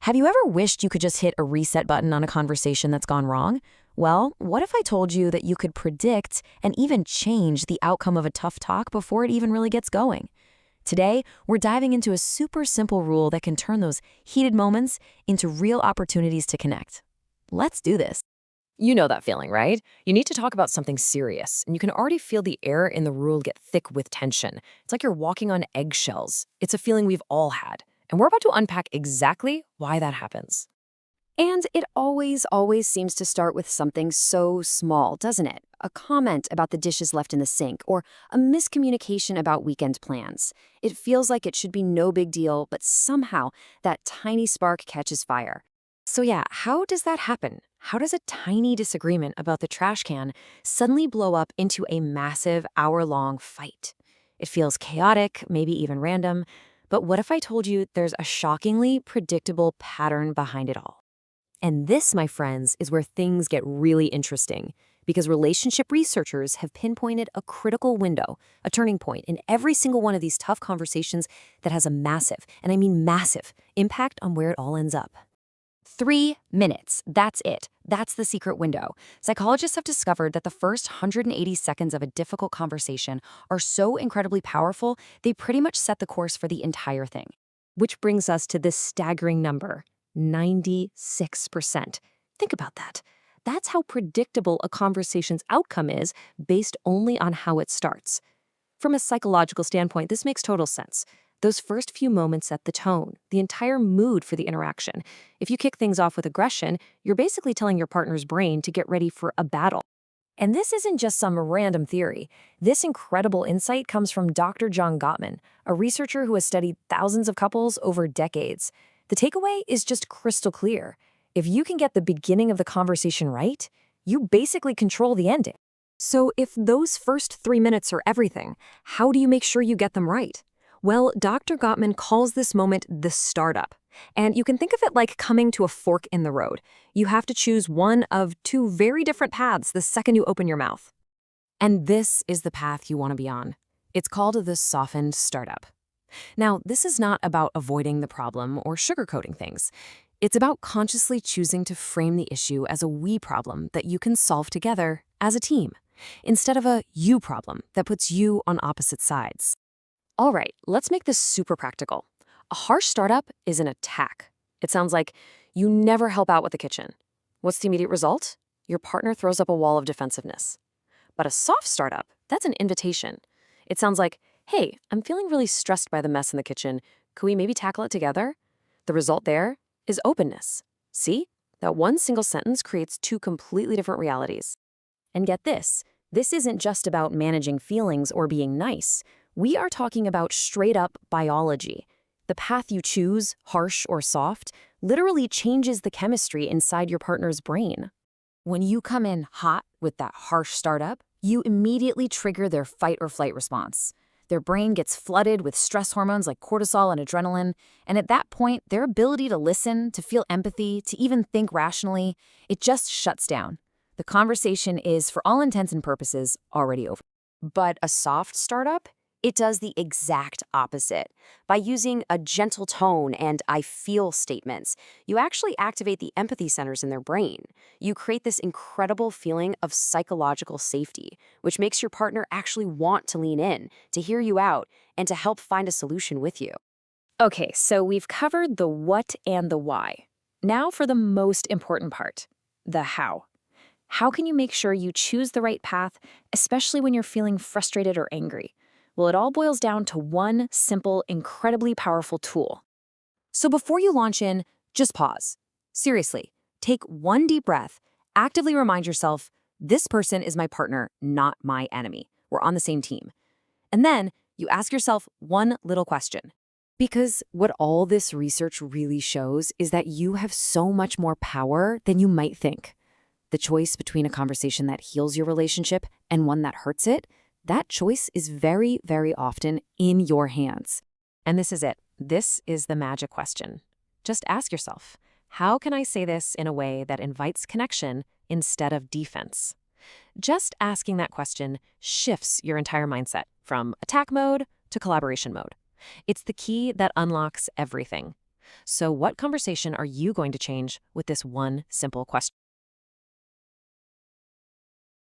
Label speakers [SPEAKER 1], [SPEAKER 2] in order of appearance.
[SPEAKER 1] Have you ever wished you could just hit a reset button on a conversation that's gone wrong? Well, what if I told you that you could predict and even change the outcome of a tough talk before it even really gets going? Today, we're diving into a super simple rule that can turn those heated moments into real opportunities to connect. Let's do this. You know that feeling, right? You need to talk about something serious, and you can already feel the air in the room get thick with tension. It's like you're walking on eggshells. It's a feeling we've all had, and we're about to unpack exactly why that happens.
[SPEAKER 2] And it always seems to start with something so small, doesn't it? A comment about the dishes left in the sink or a miscommunication about weekend plans. It feels like it should be no big deal, but somehow that tiny spark catches fire.
[SPEAKER 1] So yeah, how does that happen? How does a tiny disagreement about the trash can suddenly blow up into a massive hour-long fight? It feels chaotic, maybe even random, but what if I told you there's a shockingly predictable pattern behind it all? And this, my friends, is where things get really interesting, because relationship researchers have pinpointed a critical window, a turning point in every single one of these tough conversations that has a massive, and I mean massive, impact on where it all ends up. 3 minutes. That's it. That's the secret window. Psychologists have discovered that the first 180 seconds of a difficult conversation are so incredibly powerful, they pretty much set the course for the entire thing. Which brings us to this staggering number, 96%. Think about that. That's how predictable a conversation's outcome is based only on how it starts. From a psychological standpoint, this makes total sense. Those first few moments set the tone, the entire mood for the interaction. If you kick things off with aggression, you're basically telling your partner's brain to get ready for a battle. And this isn't just some random theory. This incredible insight comes from Dr. John Gottman, a researcher who has studied thousands of couples over decades. The takeaway is just crystal clear. If you can get the beginning of the conversation right, you basically control the ending. So if those first 3 minutes are everything, how do you make sure you get them right? Well, Dr. Gottman calls this moment the startup. And you can think of it like coming to a fork in the road. You have to choose one of two very different paths the second you open your mouth. And this is the path you want to be on. It's called the softened startup. Now, this is not about avoiding the problem or sugarcoating things. It's about consciously choosing to frame the issue as a we problem that you can solve together as a team, instead of a you problem that puts you on opposite sides. All right, let's make this super practical. A harsh startup is an attack. It sounds like you never help out with the kitchen. What's the immediate result? Your partner throws up a wall of defensiveness. But a soft startup, that's an invitation. It sounds like, hey, I'm feeling really stressed by the mess in the kitchen. Could we maybe tackle it together? The result there is openness. See? That one single sentence creates two completely different realities. And get this isn't just about managing feelings or being nice. We are talking about straight-up biology. The path you choose, harsh or soft, literally changes the chemistry inside your partner's brain. When you come in hot with that harsh startup, you immediately trigger their fight or flight response. Their brain gets flooded with stress hormones like cortisol and adrenaline, and at that point, their ability to listen, to feel empathy, to even think rationally, it just shuts down. The conversation is, for all intents and purposes, already over. But a soft startup? It does the exact opposite. By using a gentle tone and I feel statements, you actually activate the empathy centers in their brain. You create this incredible feeling of psychological safety, which makes your partner actually want to lean in, to hear you out, and to help find a solution with you. Okay, so we've covered the what and the why. Now for the most important part, the how. How can you make sure you choose the right path, especially when you're feeling frustrated or angry? Well, it all boils down to one simple, incredibly powerful tool. So before you launch in, just pause. Seriously, take one deep breath, actively remind yourself, this person is my partner, not my enemy. We're on the same team. And then you ask yourself one little question. Because what all this research really shows is that you have so much more power than you might think. The choice between a conversation that heals your relationship and one that hurts it, that choice is very, very often in your hands. And this is it. This is the magic question. Just ask yourself, how can I say this in a way that invites connection instead of defense? Just asking that question shifts your entire mindset from attack mode to collaboration mode. It's the key that unlocks everything. So, what conversation are you going to change with this one simple question?